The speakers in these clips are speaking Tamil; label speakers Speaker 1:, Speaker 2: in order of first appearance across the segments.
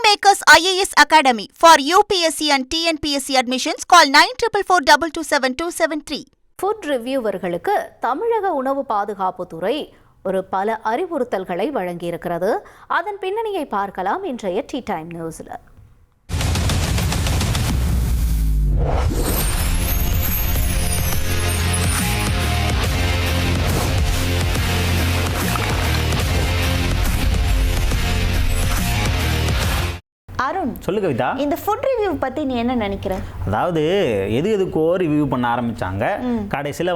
Speaker 1: Kingmakers IAS Academy for UPSC and TNPSC admissions. Call 9444227273.
Speaker 2: Food ரிவ்யூவர்களுக்கு தமிழக உணவு பாதுகாப்புத்துறை பல அறிவுறுத்தல்களை வழங்கியிருக்கிறது. அதன் பின்னணியை பார்க்கலாம் இன்றைய டீ டைம் நியூஸ்ல. அருண்,
Speaker 3: சொல்லு கவிதா,
Speaker 2: இந்த ஃபுட் ரிவ்யூ பத்தி நீ என்ன நினைக்கிற?
Speaker 3: அதாவது எதுக்கோ ரிவ்யூ பண்ண ஆரம்பிச்சாங்க. கடைசியில்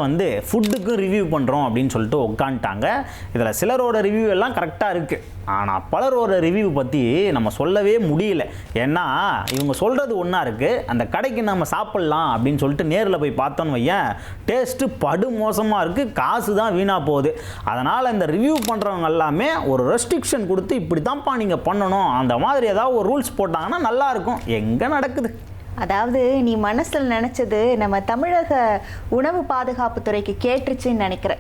Speaker 3: ஃபுட்டுக்கும் ரிவ்யூ பண்ணுறோம் அப்படின்னு சொல்லிட்டு உட்காந்துட்டாங்க. இதில் சிலரோட ரிவ்யூ எல்லாம் கரெக்டாக இருக்குது, ஆனால் பலரோட ரிவ்யூ பற்றி நம்ம சொல்லவே முடியல. ஏன்னா இவங்க சொல்கிறது ஒன்றா இருக்குது, அந்த கடைக்கு நம்ம சாப்பிட்லாம் அப்படின்னு சொல்லிட்டு நேரில் போய் பார்த்தோன்னு வையன், டேஸ்ட்டு படு மோசமாக இருக்குது, காசு தான் வீணாக போகுது. அதனால் இந்த ரிவ்யூ பண்ணுறவங்க எல்லாமே ஒரு ரெஸ்ட்ரிக்ஷன் கொடுத்து இப்படி தான்ப்பா நீங்கள் பண்ணணும், அந்த மாதிரி ஏதாவது ஒரு ரூல்ஸ் போட்டாங்கன்னா நல்லா இருக்கும். எங்கே நடக்குது?
Speaker 2: அதாவது நீ மனசில் நினைச்சது நம்ம தமிழக உணவு பாதுகாப்பு துறைக்கு கேட்டுருச்சுன்னு நினைக்கிறேன்.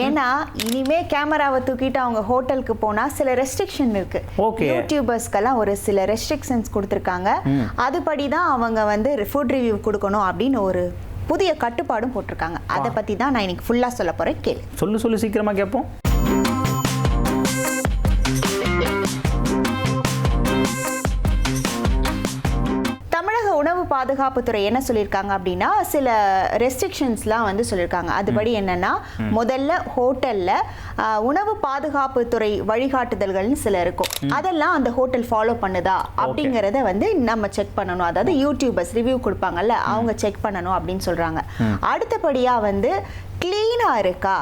Speaker 2: ஏன்னா இனிமே கேமராவை தூக்கிட்டு அவங்க ஹோட்டலுக்கு போனா சில ரெஸ்ட்ரிக்ஷன் இருக்கு. யூடியூபர்ஸ்க்கெல்லாம் ஒரு சில ரெஸ்ட்ரிக்ஷன்ஸ் கொடுத்துருக்காங்க. அதுபடிதான் அவங்க ஃபுட் ரிவ்யூ கொடுக்கணும் அப்படின்னு ஒரு புதிய கட்டுப்பாடும் போட்டிருக்காங்க. அதை பத்தி தான் நான் இன்னைக்கு ஃபுல்லா சொல்ல போறேன். கேளு.
Speaker 3: சொல்லு சீக்கிரமா கேட்போம்.
Speaker 2: உணவு பாதுகாப்புத்துறை என்ன சொல்லியிருக்காங்க அப்படின்னா, சில ரெஸ்ட்ரிக்ஷன்ஸ்லாம் சொல்லியிருக்காங்க. அதுபடி என்னன்னா, முதல்ல ஹோட்டல்ல உணவு பாதுகாப்புத்துறை வழிகாட்டுதல்கள்னு சில இருக்கும். அதெல்லாம் அந்த ஹோட்டல் ஃபாலோ பண்ணுதா அப்படிங்கிறத நம்ம செக் பண்ணணும். அதாவது யூடியூபர்ஸ் ரிவ்யூ கொடுப்பாங்கல்ல, அவங்க செக் பண்ணணும் அப்படின்னு சொல்றாங்க. அடுத்தபடியா கிளீனா இருக்கா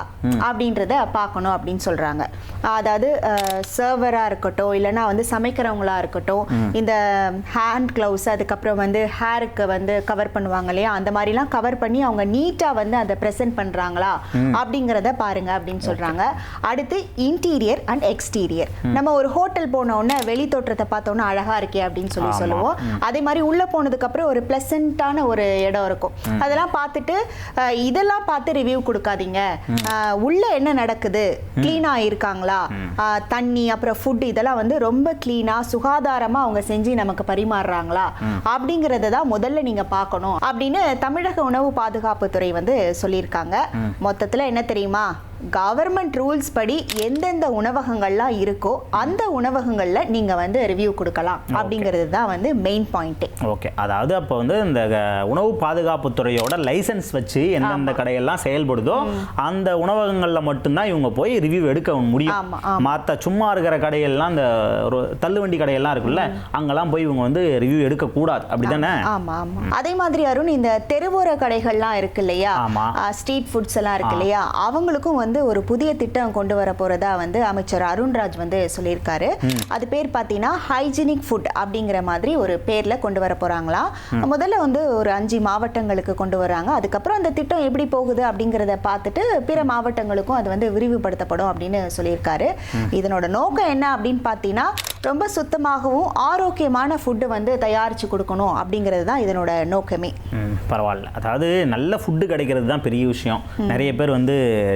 Speaker 2: அப்படின்றத பார்க்கணும் அப்படின்னு சொல்றாங்க. அதாவது சர்வரா இருக்கட்டும், இல்லைன்னா சமைக்கிறவங்களா இருக்கட்டும், இந்த ஹேண்ட் கிளவுஸ், அதுக்கப்புறம் ஹேருக்கு கவர் பண்ணுவாங்க இல்லையா, அந்த மாதிரிலாம் கவர் பண்ணி அவங்க நீட்டா அதை ப்ரெசென்ட் பண்றாங்களா அப்படிங்கிறத பாருங்க அப்படின்னு சொல்றாங்க. அடுத்து இன்டீரியர் அண்ட் எக்ஸ்டீரியர். நம்ம ஒரு ஹோட்டல் போன உடனே வெளி தோற்றத்தை பார்த்தோன்னா அழகா இருக்கே அப்படின்னு சொல்லுவோம். அதே மாதிரி உள்ள போனதுக்கு அப்புறம் ஒரு பிளசண்டான ஒரு இடம் இருக்கும். அதெல்லாம் பார்த்துட்டு இதெல்லாம் பார்த்து ரிவ்யூ கொடுக்காதீங்க. உள்ள என்ன நடக்குது, கிளீனா இருக்காங்களா, தண்ணி அப்புறம் ஃபுட் இதெல்லாம் ரொம்ப கிளீனா சுகாதாரமா அவங்க செஞ்சு நமக்கு பரிமாறுறாங்களா அப்படிங்கறத தான் முதல்ல நீங்க பார்க்கணும் அப்படின்னு தமிழக உணவு பாதுகாப்புத்துறை சொல்லியிருக்காங்க. மொத்தத்துல என்ன தெரியுமா, கவர்மெண்ட் ரூல்ஸ் படி எந்தெந்த உணவகங்கள்லாம் இருக்கோ அந்த உணவகங்கள்ல நீங்க ரிவ்யூ கொடுக்கலாம் அப்படிங்கிறது தான் மெயின் பாயிண்ட்.
Speaker 3: ஓகே, அதாவது அப்போ இந்த உணவு பாதுகாப்புத்துறையோட லைசன்ஸ் வச்சு எந்தெந்த கடையெல்லாம் செயல்படுதோ அந்த உணவகங்கள்ல மட்டும்தான் இவங்க போய் ரிவ்யூ எடுக்க முடியும். மற்ற சும்மா இருக்கிற கடையெல்லாம், இந்த ஒரு தள்ளுவண்டி கடையெல்லாம் இருக்குல்ல, அங்கெல்லாம் போய் இவங்க ரிவ்யூ எடுக்க கூடாது. அப்படிதானே?
Speaker 2: ஆமா ஆமா. அதே மாதிரி அருண், இந்த தெருவோர கடைகள்லாம் இருக்கு இல்லையா, ஸ்ட்ரீட் ஃபுட்ஸ் எல்லாம் இருக்கு இல்லையா, அவங்களுக்கும் ஒரு புதிய திட்டம் கொண்டு வர போறதா அமைச்சர் அருண்ராஜ் சொல்லியிருக்காரு. அது பேர் பார்த்தீங்கன்னா ஹைஜீனிக் ஃபுட் அப்படிங்கிற மாதிரி ஒரு பேர்ல கொண்டு வர போறாங்களா. முதல்ல ஒரு 5 மாவட்டங்களுக்கு கொண்டு வராங்க. அதுக்கப்புறம் அந்த திட்டம் எப்படி போகுது அப்படிங்கிறத பார்த்துட்டு பிற மாவட்டங்களுக்கும் அது விரிவுபடுத்தப்படும் அப்படின்னு சொல்லியிருக்காரு. இதனோட நோக்கம் என்ன அப்படின்னு பார்த்தீங்கன்னா, ரொம்ப சுத்தமாகவும் ஆரோக்கியமான ஃபுட்டு தயாரிச்சு கொடுக்கணும் அப்படிங்கிறது தான் இதனோட நோக்கமே.
Speaker 3: பரவாயில்ல, அதாவது நல்ல ஃபுட்டு கிடைக்கிறது தான் பெரிய விஷயம். நிறைய பேர்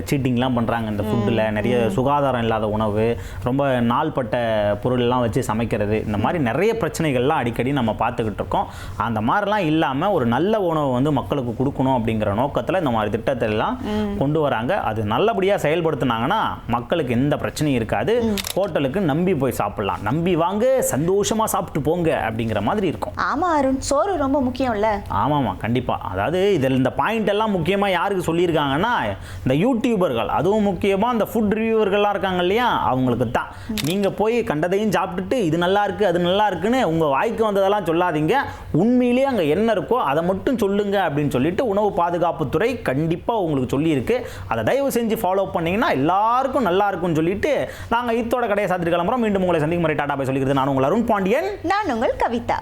Speaker 3: சீட்டிங்லாம் பண்ணுறாங்க இந்த ஃபுட்டில். நிறைய சுகாதாரம் இல்லாத உணவு, ரொம்ப நாள்பட்ட பொருளெல்லாம் வச்சு சமைக்கிறது, இந்த மாதிரி நிறைய பிரச்சனைகள்லாம் அடிக்கடி நம்ம பார்த்துக்கிட்டு இருக்கோம். அந்த மாதிரிலாம் இல்லாமல் ஒரு நல்ல உணவு மக்களுக்கு கொடுக்கணும் அப்படிங்கிற நோக்கத்தில் இந்த மாதிரி திட்டத்தை எல்லாம் கொண்டு வராங்க. அது நல்லபடியாக செயல்படுத்தினாங்கன்னா மக்களுக்கு எந்த பிரச்சனையும் இருக்காது. ஹோட்டலுக்கு நம்பி போய் சாப்பிடலாம், நம்பி வாங்க, சந்தோஷமாக சாப்பிட்டு போங்க அப்படிங்கிற மாதிரி இருக்கும்.
Speaker 2: ஆமாம் அருண், சோறு ரொம்ப முக்கியம்ல.
Speaker 3: ஆமாம்மா, கண்டிப்பாக. அதாவது இதில் இந்த பாயிண்ட் எல்லாம் முக்கியமாக யாருக்கு சொல்லியிருக்காங்கன்னா, இந்த யூடியூபர்கள், அதுவும் முக்கியமாக இந்த ஃபுட் ரிவ்யூவர்கள்லாம் இருக்காங்க இல்லையா, அவங்களுக்கு தான். நீங்கள் போய் கண்டதையும் சாப்பிட்டுட்டு இது நல்லா இருக்குது அது நல்லா இருக்குன்னு உங்கள் வாய்க்கு வந்ததெல்லாம் சொல்லாதீங்க. உண்மையிலேயே அங்கே என்ன இருக்கோ அதை மட்டும் சொல்லுங்க அப்படின்னு சொல்லிட்டு உணவு பாதுகாப்புத்துறை கண்டிப்பாக உங்களுக்கு சொல்லியிருக்கு. அதை தயவு செஞ்சு ஃபாலோ பண்ணிங்கன்னா எல்லாருக்கும் நல்லா இருக்கும்னு சொல்லிட்டு நாங்கள் இத்தோட கடையை சாத்திட்டு கிளம்புறோம். மீண்டும் உங்களை சந்திக்கும் முறை டாடா போய் சொல்லிக்கிறது நான் உங்கள் அருண் பாண்டியன்.
Speaker 2: நான் உங்கள் Kavitha.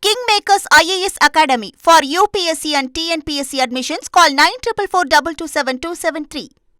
Speaker 1: Kingmakers IAS Academy for UPSC and TNPSC admissions. Call 9444227273.